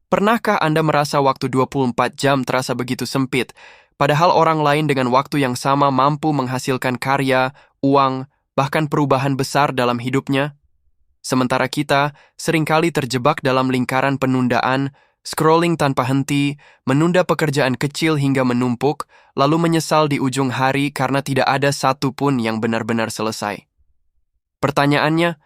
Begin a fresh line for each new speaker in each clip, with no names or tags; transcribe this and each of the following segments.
Pernahkah Anda merasa waktu 24 jam terasa begitu sempit, padahal orang lain dengan waktu yang sama mampu menghasilkan karya, uang, bahkan perubahan besar dalam hidupnya? Sementara kita seringkali terjebak dalam lingkaran penundaan, scrolling tanpa henti, menunda pekerjaan kecil hingga menumpuk, lalu menyesal di ujung hari karena tidak ada satu pun yang benar-benar selesai. Pertanyaannya,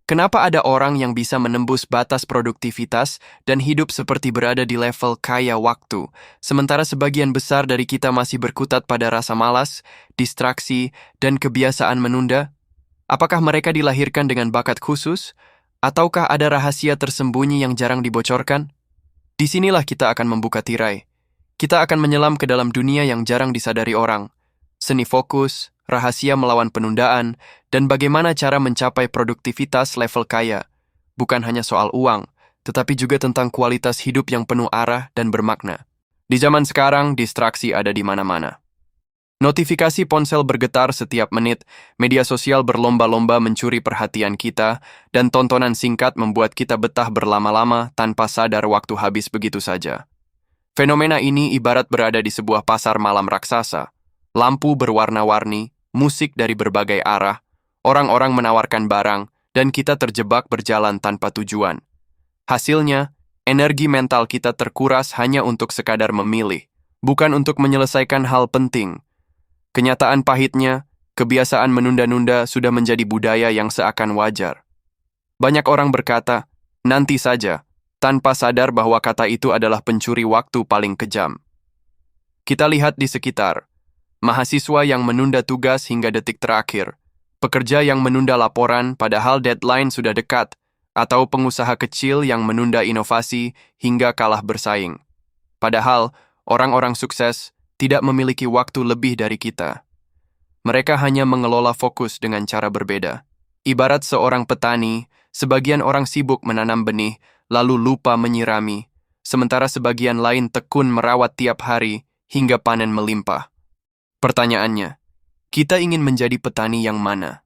kenapa ada orang yang bisa menembus batas produktivitas dan hidup seperti berada di level kaya waktu, sementara sebagian besar dari kita masih berkutat pada rasa malas, distraksi, dan kebiasaan menunda? Apakah mereka dilahirkan dengan bakat khusus, ataukah ada rahasia tersembunyi yang jarang dibocorkan? Disinilah kita akan membuka tirai. Kita akan menyelam ke dalam dunia yang jarang disadari orang. Seni fokus, rahasia melawan penundaan, dan bagaimana cara mencapai produktivitas level kaya. Bukan hanya soal uang, tetapi juga tentang kualitas hidup yang penuh arah dan bermakna. Di zaman sekarang, distraksi ada di mana-mana. Notifikasi ponsel bergetar setiap menit, media sosial berlomba-lomba mencuri perhatian kita, dan tontonan singkat membuat kita betah berlama-lama tanpa sadar waktu habis begitu saja. Fenomena ini ibarat berada di sebuah pasar malam raksasa. Lampu berwarna-warni, musik dari berbagai arah, orang-orang menawarkan barang, dan kita terjebak berjalan tanpa tujuan. Hasilnya, energi mental kita terkuras hanya untuk sekadar memilih, bukan untuk menyelesaikan hal penting. Kenyataan pahitnya, kebiasaan menunda-nunda sudah menjadi budaya yang seakan wajar. Banyak orang berkata, nanti saja, tanpa sadar bahwa kata itu adalah pencuri waktu paling kejam. Kita lihat di sekitar, mahasiswa yang menunda tugas hingga detik terakhir, pekerja yang menunda laporan padahal deadline sudah dekat, atau pengusaha kecil yang menunda inovasi hingga kalah bersaing. Padahal, orang-orang sukses tidak memiliki waktu lebih dari kita. Mereka hanya mengelola fokus dengan cara berbeda. Ibarat seorang petani, sebagian orang sibuk menanam benih, lalu lupa menyirami, sementara sebagian lain tekun merawat tiap hari hingga panen melimpah. Pertanyaannya, kita ingin menjadi petani yang mana?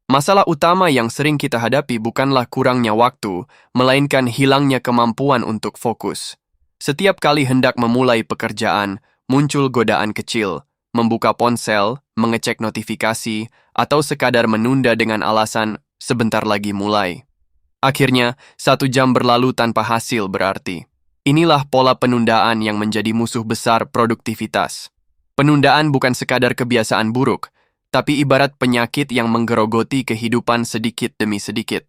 Masalah utama yang sering kita hadapi bukanlah kurangnya waktu, melainkan hilangnya kemampuan untuk fokus. Setiap kali hendak memulai pekerjaan, muncul godaan kecil, membuka ponsel, mengecek notifikasi, atau sekadar menunda dengan alasan sebentar lagi mulai. Akhirnya, 1 jam berlalu tanpa hasil berarti. Inilah pola penundaan yang menjadi musuh besar produktivitas. Penundaan bukan sekadar kebiasaan buruk, tapi ibarat penyakit yang menggerogoti kehidupan sedikit demi sedikit.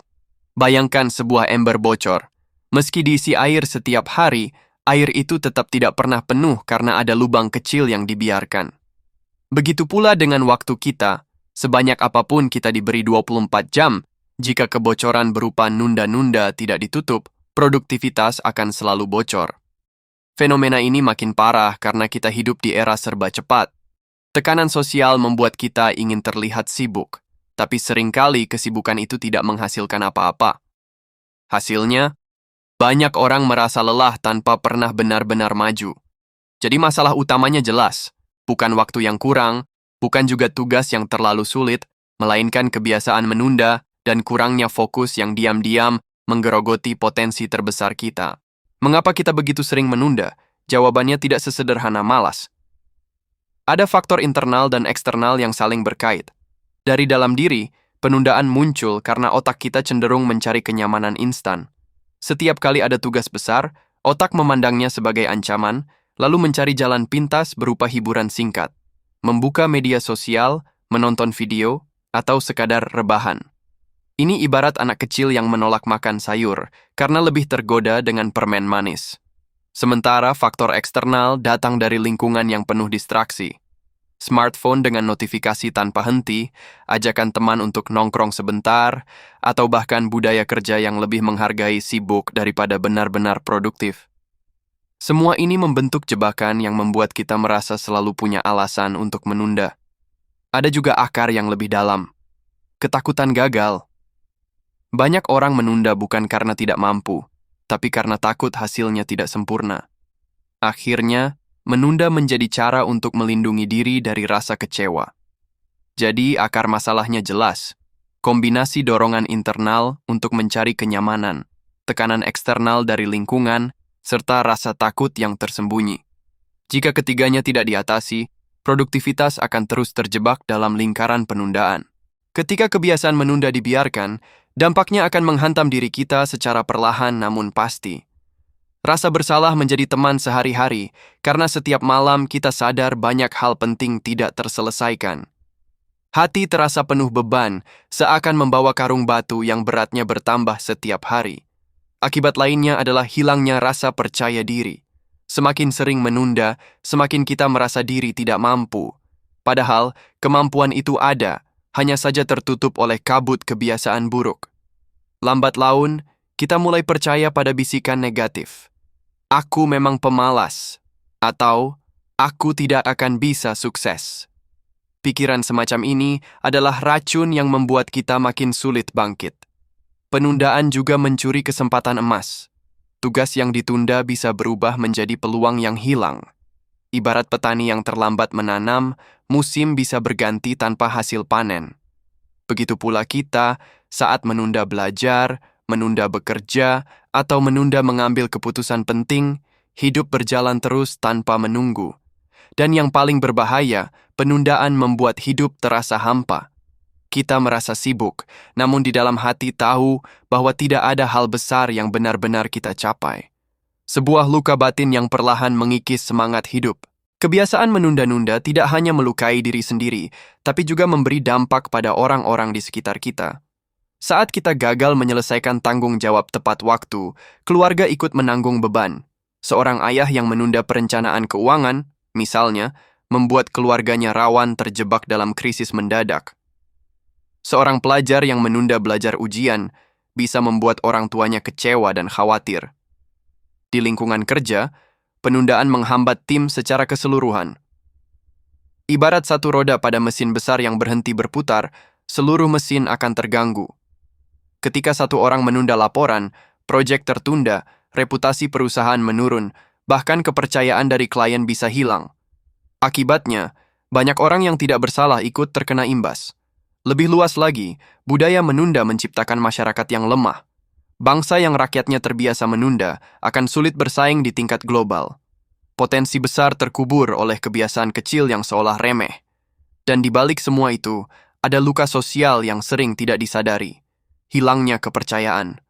Bayangkan sebuah ember bocor. Meski diisi air setiap hari, air itu tetap tidak pernah penuh karena ada lubang kecil yang dibiarkan. Begitu pula dengan waktu kita, sebanyak apapun kita diberi 24 jam, jika kebocoran berupa nunda-nunda tidak ditutup, produktivitas akan selalu bocor. Fenomena ini makin parah karena kita hidup di era serba cepat. Tekanan sosial membuat kita ingin terlihat sibuk, tapi seringkali kesibukan itu tidak menghasilkan apa-apa. Hasilnya, banyak orang merasa lelah tanpa pernah benar-benar maju. Jadi masalah utamanya jelas, bukan waktu yang kurang, bukan juga tugas yang terlalu sulit, melainkan kebiasaan menunda dan kurangnya fokus yang diam-diam menggerogoti potensi terbesar kita. Mengapa kita begitu sering menunda? Jawabannya tidak sesederhana malas. Ada faktor internal dan eksternal yang saling berkait. Dari dalam diri, penundaan muncul karena otak kita cenderung mencari kenyamanan instan. Setiap kali ada tugas besar, otak memandangnya sebagai ancaman, lalu mencari jalan pintas berupa hiburan singkat, membuka media sosial, menonton video, atau sekadar rebahan. Ini ibarat anak kecil yang menolak makan sayur karena lebih tergoda dengan permen manis. Sementara faktor eksternal datang dari lingkungan yang penuh distraksi. Smartphone dengan notifikasi tanpa henti, ajakan teman untuk nongkrong sebentar, atau bahkan budaya kerja yang lebih menghargai sibuk daripada benar-benar produktif. Semua ini membentuk jebakan yang membuat kita merasa selalu punya alasan untuk menunda. Ada juga akar yang lebih dalam. Ketakutan gagal. Banyak orang menunda bukan karena tidak mampu, tapi karena takut hasilnya tidak sempurna. Akhirnya, menunda menjadi cara untuk melindungi diri dari rasa kecewa. Jadi, akar masalahnya jelas. Kombinasi dorongan internal untuk mencari kenyamanan, tekanan eksternal dari lingkungan, serta rasa takut yang tersembunyi. Jika ketiganya tidak diatasi, produktivitas akan terus terjebak dalam lingkaran penundaan. Ketika kebiasaan menunda dibiarkan, dampaknya akan menghantam diri kita secara perlahan namun pasti. Rasa bersalah menjadi teman sehari-hari karena setiap malam kita sadar banyak hal penting tidak terselesaikan. Hati terasa penuh beban, seakan membawa karung batu yang beratnya bertambah setiap hari. Akibat lainnya adalah hilangnya rasa percaya diri. Semakin sering menunda, semakin kita merasa diri tidak mampu. Padahal, kemampuan itu ada, hanya saja tertutup oleh kabut kebiasaan buruk. Lambat laun, kita mulai percaya pada bisikan negatif. Aku memang pemalas, atau aku tidak akan bisa sukses. Pikiran semacam ini adalah racun yang membuat kita makin sulit bangkit. Penundaan juga mencuri kesempatan emas. Tugas yang ditunda bisa berubah menjadi peluang yang hilang. Ibarat petani yang terlambat menanam, musim bisa berganti tanpa hasil panen. Begitu pula kita saat menunda belajar, menunda bekerja, atau menunda mengambil keputusan penting, hidup berjalan terus tanpa menunggu. Dan yang paling berbahaya, penundaan membuat hidup terasa hampa. Kita merasa sibuk, namun di dalam hati tahu bahwa tidak ada hal besar yang benar-benar kita capai. Sebuah luka batin yang perlahan mengikis semangat hidup. Kebiasaan menunda-nunda tidak hanya melukai diri sendiri, tapi juga memberi dampak pada orang-orang di sekitar kita. Saat kita gagal menyelesaikan tanggung jawab tepat waktu, keluarga ikut menanggung beban. Seorang ayah yang menunda perencanaan keuangan, misalnya, membuat keluarganya rawan terjebak dalam krisis mendadak. Seorang pelajar yang menunda belajar ujian bisa membuat orang tuanya kecewa dan khawatir. Di lingkungan kerja, penundaan menghambat tim secara keseluruhan. Ibarat satu roda pada mesin besar yang berhenti berputar, seluruh mesin akan terganggu. Ketika satu orang menunda laporan, proyek tertunda, reputasi perusahaan menurun, bahkan kepercayaan dari klien bisa hilang. Akibatnya, banyak orang yang tidak bersalah ikut terkena imbas. Lebih luas lagi, budaya menunda menciptakan masyarakat yang lemah. Bangsa yang rakyatnya terbiasa menunda akan sulit bersaing di tingkat global. Potensi besar terkubur oleh kebiasaan kecil yang seolah remeh. Dan di balik semua itu, ada luka sosial yang sering tidak disadari. Hilangnya kepercayaan.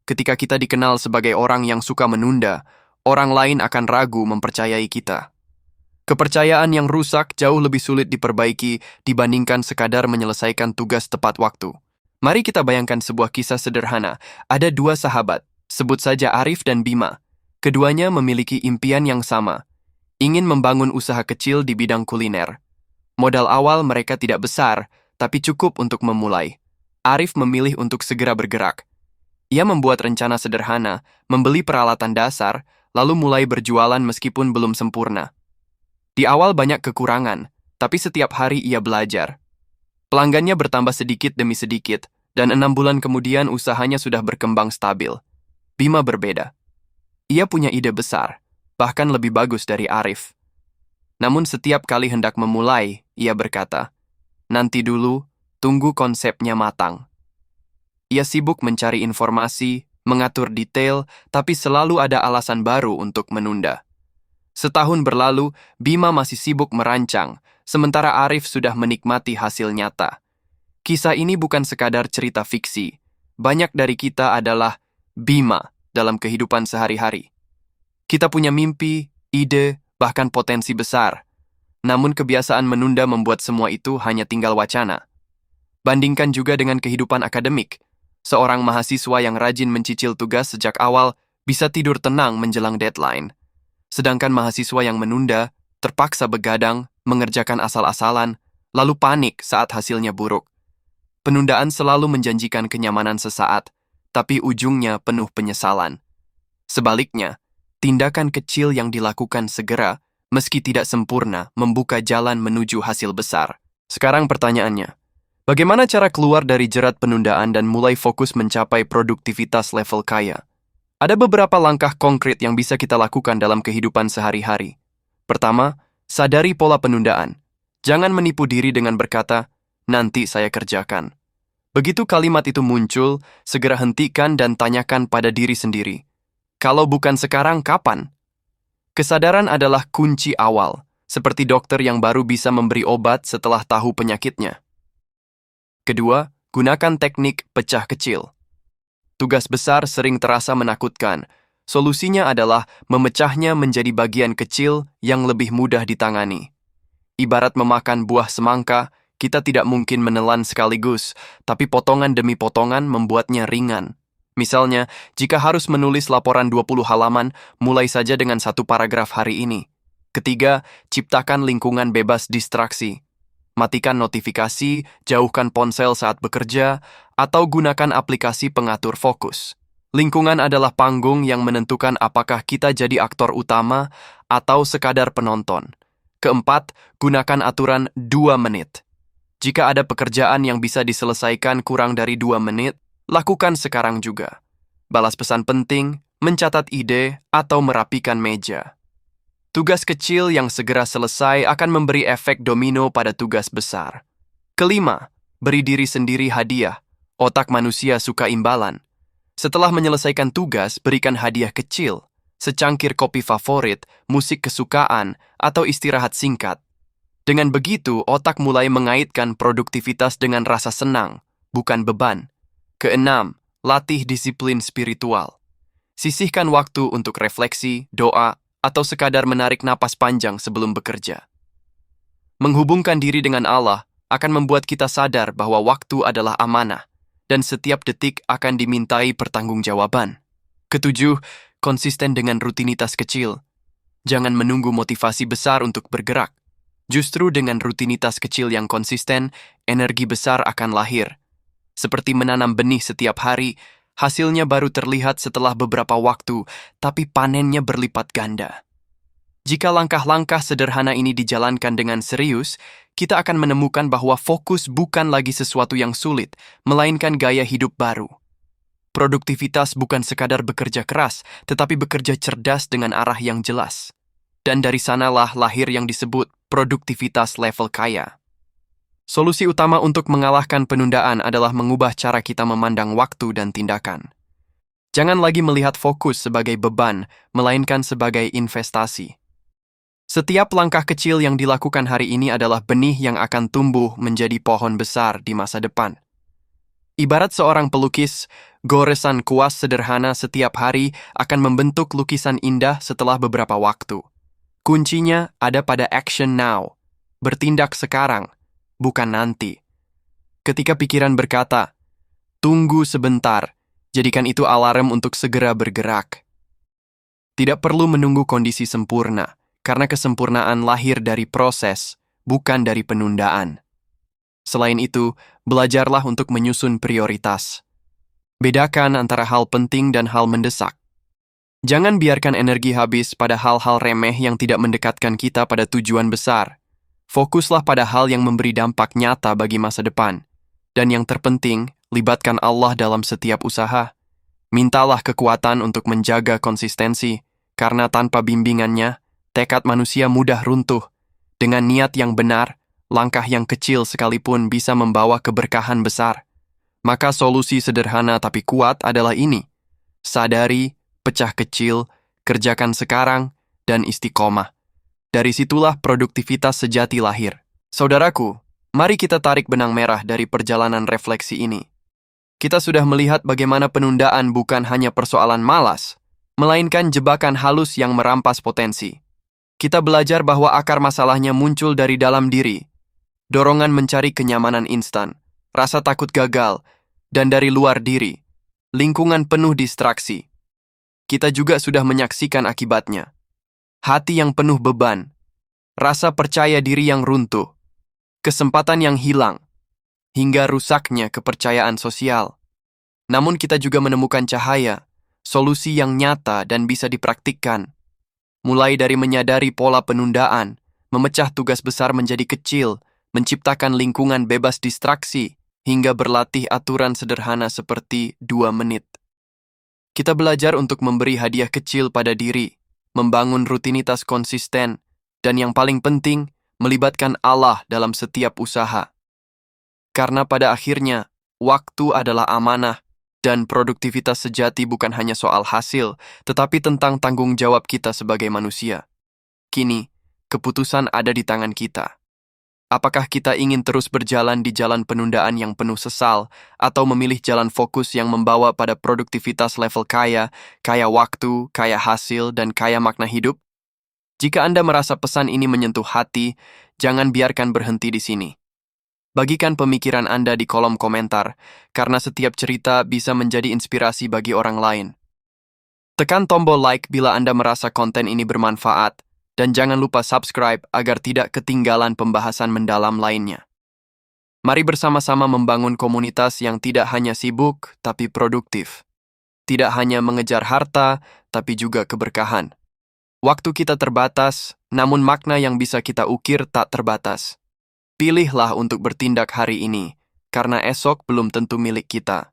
Ketika kita dikenal sebagai orang yang suka menunda, orang lain akan ragu mempercayai kita. Kepercayaan yang rusak jauh lebih sulit diperbaiki dibandingkan sekadar menyelesaikan tugas tepat waktu. Mari kita bayangkan sebuah kisah sederhana. Ada dua sahabat, sebut saja Arif dan Bima. Keduanya memiliki impian yang sama, ingin membangun usaha kecil di bidang kuliner. Modal awal mereka tidak besar, tapi cukup untuk memulai. Arif memilih untuk segera bergerak. Ia membuat rencana sederhana, membeli peralatan dasar, lalu mulai berjualan meskipun belum sempurna. Di awal banyak kekurangan, tapi setiap hari ia belajar. Pelanggannya bertambah sedikit demi sedikit, dan 6 bulan kemudian usahanya sudah berkembang stabil. Bima berbeda. Ia punya ide besar, bahkan lebih bagus dari Arif. Namun setiap kali hendak memulai, ia berkata, "Nanti dulu, tunggu konsepnya matang." Ia sibuk mencari informasi, mengatur detail, tapi selalu ada alasan baru untuk menunda. Setahun berlalu, Bima masih sibuk merancang, sementara Arif sudah menikmati hasil nyata. Kisah ini bukan sekadar cerita fiksi. Banyak dari kita adalah Bima dalam kehidupan sehari-hari. Kita punya mimpi, ide, bahkan potensi besar. Namun kebiasaan menunda membuat semua itu hanya tinggal wacana. Bandingkan juga dengan kehidupan akademik. Seorang mahasiswa yang rajin mencicil tugas sejak awal bisa tidur tenang menjelang deadline. Sedangkan mahasiswa yang menunda, terpaksa begadang, mengerjakan asal-asalan, lalu panik saat hasilnya buruk. Penundaan selalu menjanjikan kenyamanan sesaat, tapi ujungnya penuh penyesalan. Sebaliknya, tindakan kecil yang dilakukan segera, meski tidak sempurna, membuka jalan menuju hasil besar. Sekarang pertanyaannya, bagaimana cara keluar dari jerat penundaan dan mulai fokus mencapai produktivitas level kaya? Ada beberapa langkah konkret yang bisa kita lakukan dalam kehidupan sehari-hari. Pertama, sadari pola penundaan. Jangan menipu diri dengan berkata, "Nanti saya kerjakan." Begitu kalimat itu muncul, segera hentikan dan tanyakan pada diri sendiri. Kalau bukan sekarang, kapan? Kesadaran adalah kunci awal, seperti dokter yang baru bisa memberi obat setelah tahu penyakitnya. Kedua, gunakan teknik pecah kecil. Tugas besar sering terasa menakutkan. Solusinya adalah memecahnya menjadi bagian kecil yang lebih mudah ditangani. Ibarat memakan buah semangka, kita tidak mungkin menelan sekaligus, tapi potongan demi potongan membuatnya ringan. Misalnya, jika harus menulis laporan 20 halaman, mulai saja dengan 1 paragraf hari ini. Ketiga, ciptakan lingkungan bebas distraksi. Matikan notifikasi, jauhkan ponsel saat bekerja, atau gunakan aplikasi pengatur fokus. Lingkungan adalah panggung yang menentukan apakah kita jadi aktor utama atau sekadar penonton. Keempat, gunakan aturan 2 menit. Jika ada pekerjaan yang bisa diselesaikan kurang dari 2 menit, lakukan sekarang juga. Balas pesan penting, mencatat ide, atau merapikan meja. Tugas kecil yang segera selesai akan memberi efek domino pada tugas besar. Kelima, beri diri sendiri hadiah. Otak manusia suka imbalan. Setelah menyelesaikan tugas, berikan hadiah kecil, secangkir kopi favorit, musik kesukaan, atau istirahat singkat. Dengan begitu, otak mulai mengaitkan produktivitas dengan rasa senang, bukan beban. Keenam, latih disiplin spiritual. Sisihkan waktu untuk refleksi, doa, atau sekadar menarik napas panjang sebelum bekerja. Menghubungkan diri dengan Allah akan membuat kita sadar bahwa waktu adalah amanah, dan setiap detik akan dimintai pertanggungjawaban. Ketujuh, konsisten dengan rutinitas kecil. Jangan menunggu motivasi besar untuk bergerak. Justru dengan rutinitas kecil yang konsisten, energi besar akan lahir. Seperti menanam benih setiap hari, hasilnya baru terlihat setelah beberapa waktu, tapi panennya berlipat ganda. Jika langkah-langkah sederhana ini dijalankan dengan serius, kita akan menemukan bahwa fokus bukan lagi sesuatu yang sulit, melainkan gaya hidup baru. Produktivitas bukan sekadar bekerja keras, tetapi bekerja cerdas dengan arah yang jelas. Dan dari sanalah lahir yang disebut produktivitas level kaya. Solusi utama untuk mengalahkan penundaan adalah mengubah cara kita memandang waktu dan tindakan. Jangan lagi melihat fokus sebagai beban, melainkan sebagai investasi. Setiap langkah kecil yang dilakukan hari ini adalah benih yang akan tumbuh menjadi pohon besar di masa depan. Ibarat seorang pelukis, goresan kuas sederhana setiap hari akan membentuk lukisan indah setelah beberapa waktu. Kuncinya ada pada action now, bertindak sekarang, bukan nanti. Ketika pikiran berkata, tunggu sebentar, jadikan itu alarm untuk segera bergerak. Tidak perlu menunggu kondisi sempurna, karena kesempurnaan lahir dari proses, bukan dari penundaan. Selain itu, belajarlah untuk menyusun prioritas. Bedakan antara hal penting dan hal mendesak. Jangan biarkan energi habis pada hal-hal remeh yang tidak mendekatkan kita pada tujuan besar. Fokuslah pada hal yang memberi dampak nyata bagi masa depan. Dan yang terpenting, libatkan Allah dalam setiap usaha. Mintalah kekuatan untuk menjaga konsistensi, karena tanpa bimbingannya, tekad manusia mudah runtuh. Dengan niat yang benar, langkah yang kecil sekalipun bisa membawa keberkahan besar. Maka solusi sederhana tapi kuat adalah ini. Sadari, pecah kecil, kerjakan sekarang, dan istiqomah. Dari situlah produktivitas sejati lahir. Saudaraku, mari kita tarik benang merah dari perjalanan refleksi ini. Kita sudah melihat bagaimana penundaan bukan hanya persoalan malas, melainkan jebakan halus yang merampas potensi. Kita belajar bahwa akar masalahnya muncul dari dalam diri, dorongan mencari kenyamanan instan, rasa takut gagal, dan dari luar diri, lingkungan penuh distraksi. Kita juga sudah menyaksikan akibatnya. Hati yang penuh beban, rasa percaya diri yang runtuh, kesempatan yang hilang, hingga rusaknya kepercayaan sosial. Namun kita juga menemukan cahaya, solusi yang nyata dan bisa dipraktikkan. Mulai dari menyadari pola penundaan, memecah tugas besar menjadi kecil, menciptakan lingkungan bebas distraksi, hingga berlatih aturan sederhana seperti 2 menit. Kita belajar untuk memberi hadiah kecil pada diri, membangun rutinitas konsisten, dan yang paling penting, melibatkan Allah dalam setiap usaha. Karena pada akhirnya, waktu adalah amanah, Dan produktivitas sejati bukan hanya soal hasil, tetapi tentang tanggung jawab kita sebagai manusia. Kini, keputusan ada di tangan kita. Apakah kita ingin terus berjalan di jalan penundaan yang penuh sesal, atau memilih jalan fokus yang membawa pada produktivitas level kaya waktu, kaya hasil, dan kaya makna hidup? Jika Anda merasa pesan ini menyentuh hati, jangan biarkan berhenti di sini. Bagikan pemikiran Anda di kolom komentar, karena setiap cerita bisa menjadi inspirasi bagi orang lain. Tekan tombol like bila Anda merasa konten ini bermanfaat, dan jangan lupa subscribe agar tidak ketinggalan pembahasan mendalam lainnya. Mari bersama-sama membangun komunitas yang tidak hanya sibuk, tapi produktif. Tidak hanya mengejar harta, tapi juga keberkahan. Waktu kita terbatas, namun makna yang bisa kita ukir tak terbatas. Pilihlah untuk bertindak hari ini, karena esok belum tentu milik kita.